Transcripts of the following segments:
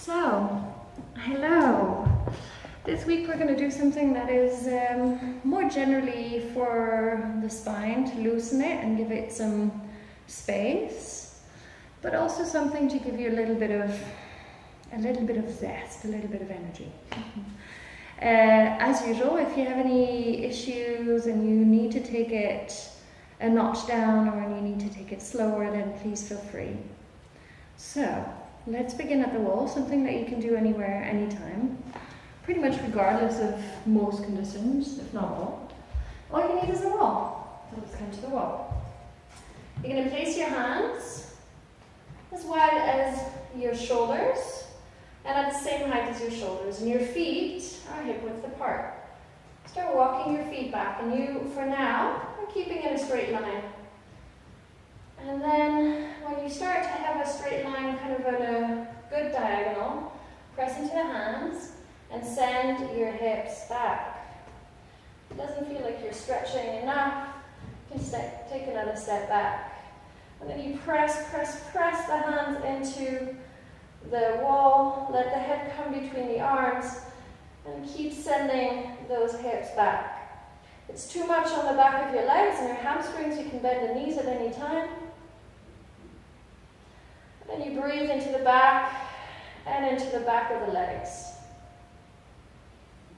So, hello. This week we're going to do something that is more generally for the spine, to loosen it and give it some space, but also something to give you a little bit of zest, a little bit of energy. As usual, if you have any issues and you need to take it a notch down or you need to take it slower, then please feel free. So, let's begin at the wall, something that you can do anywhere, anytime, pretty much regardless of most conditions, if not all. All you need is a wall. So let's come to the wall. You're going to place your hands as wide as your shoulders and at the same height as your shoulders, and your feet are hip width apart. Start walking your feet back, and you, for now, are keeping in a straight line. And then when you start to have a straight line kind of at a good diagonal, press into the hands and send your hips back. If it doesn't feel like you're stretching enough, you can take another step back. And then you press the hands into the wall, let the head come between the arms, and keep sending those hips back. If it's too much on the back of your legs and your hamstrings, you can bend the knees at any time. Then you breathe into the back and into the back of the legs.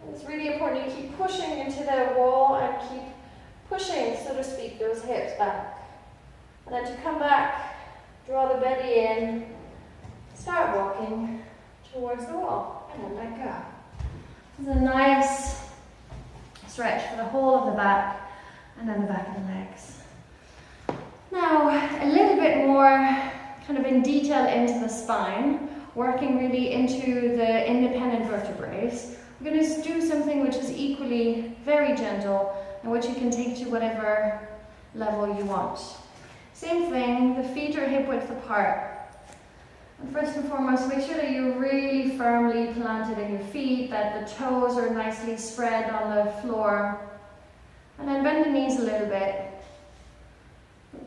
And it's really important you keep pushing into the wall and keep pushing, so to speak, those hips back. And then to come back, draw the belly in, start walking towards the wall, and then let go. It's a nice stretch for the whole of the back and then the back of the legs. Now, a little bit more kind of in detail into the spine, working really into the independent vertebrae. We're going to do something which is equally very gentle and which you can take to whatever level you want. Same thing, the feet are hip width apart. And first and foremost, make sure that you're really firmly planted in your feet, that the toes are nicely spread on the floor. And then bend the knees a little bit.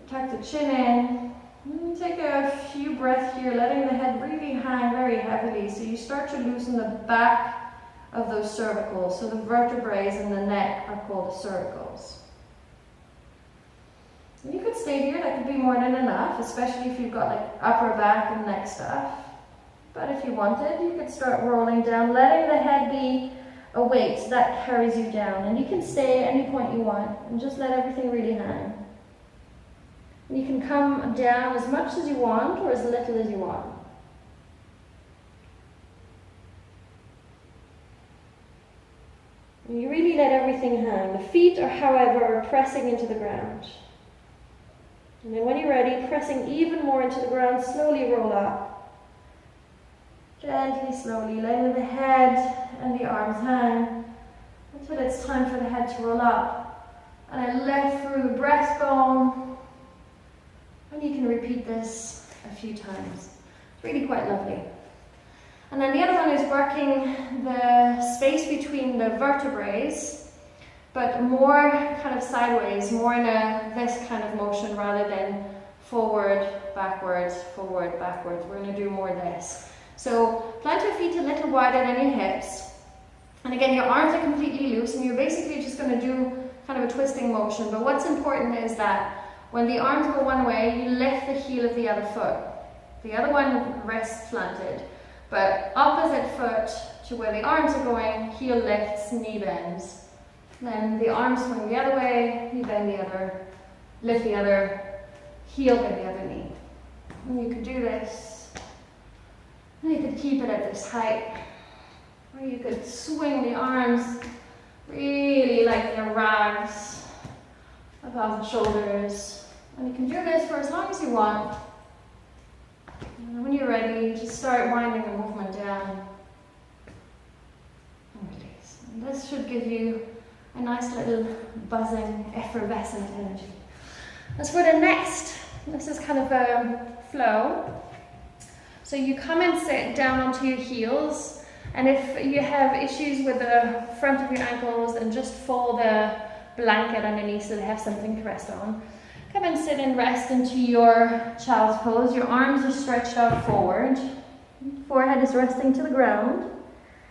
Tuck the chin in. Take a few breaths here, letting the head really hang very heavily, so you start to loosen the back of those cervicals. So the vertebrae in the neck are called the cervicals. You could stay here, that could be more than enough, especially if you've got like upper back and neck stuff. But if you wanted, you could start rolling down, letting the head be a weight that carries you down. And you can stay at any point you want and just let everything really hang. And you can come down as much as you want or as little as you want. And you really let everything hang. The feet are, however, pressing into the ground. And then when you're ready, pressing even more into the ground, slowly roll up. Gently, slowly, letting the head and the arms hang until it's time for the head to roll up. And I let through the breastbone. And you can repeat this a few times. It's really quite lovely. And then the other one is working the space between the vertebrae, but more kind of sideways, more in this kind of motion rather than forward, backwards, forward, backwards. We're going to do more of this. So plant your feet a little wider than your hips. And again, your arms are completely loose and you're basically just going to do kind of a twisting motion. But what's important is that when the arms go one way, you lift the heel of the other foot. The other one rests planted, but opposite foot to where the arms are going, heel lifts, knee bends. Then the arms swing the other way, you bend the other, lift the other, heel bend the other knee. And you could do this, and you could keep it at this height, or you could swing the arms really like they're rags above the shoulders. And you can do this for as long as you want. And when you're ready, just start winding the movement down. And release. And this should give you a nice little buzzing, effervescent energy. As for the next, this is kind of a flow. So you come and sit down onto your heels. And if you have issues with the front of your ankles, then just fold the blanket underneath so they have something to rest on. Come and sit and rest into your child's pose. Your arms are stretched out forward. Forehead is resting to the ground.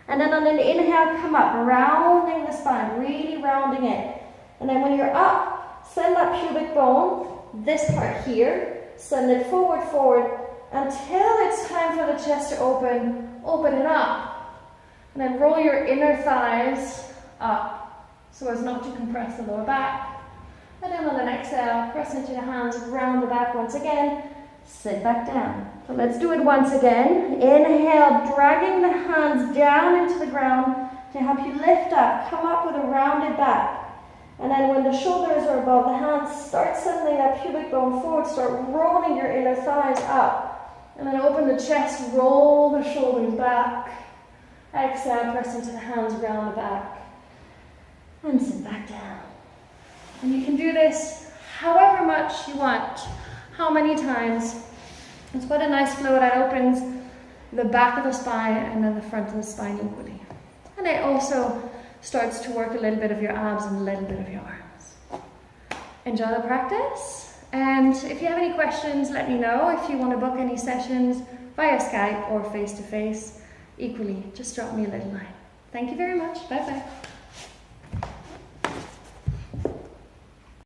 And then on an inhale, come up, rounding the spine, really rounding it. And then when you're up, send that pubic bone, this part here, send it forward, forward, until it's time for the chest to open. Open it up. And then roll your inner thighs up, so as not to compress the lower back. And then on an exhale, press into the hands, round the back once again, sit back down. So let's do it once again. Inhale, dragging the hands down into the ground to help you lift up, come up with a rounded back. And then when the shoulders are above the hands, start sending that pubic bone forward, start rolling your inner thighs up. And then open the chest, roll the shoulders back. Exhale, press into the hands, round the back. And sit back down. And you can do this however much you want, how many times. It's quite a nice flow that opens the back of the spine and then the front of the spine equally. And it also starts to work a little bit of your abs and a little bit of your arms. Enjoy the practice. And if you have any questions, let me know. If you want to book any sessions via Skype or face-to-face, equally, just drop me a little line. Thank you very much. Bye-bye.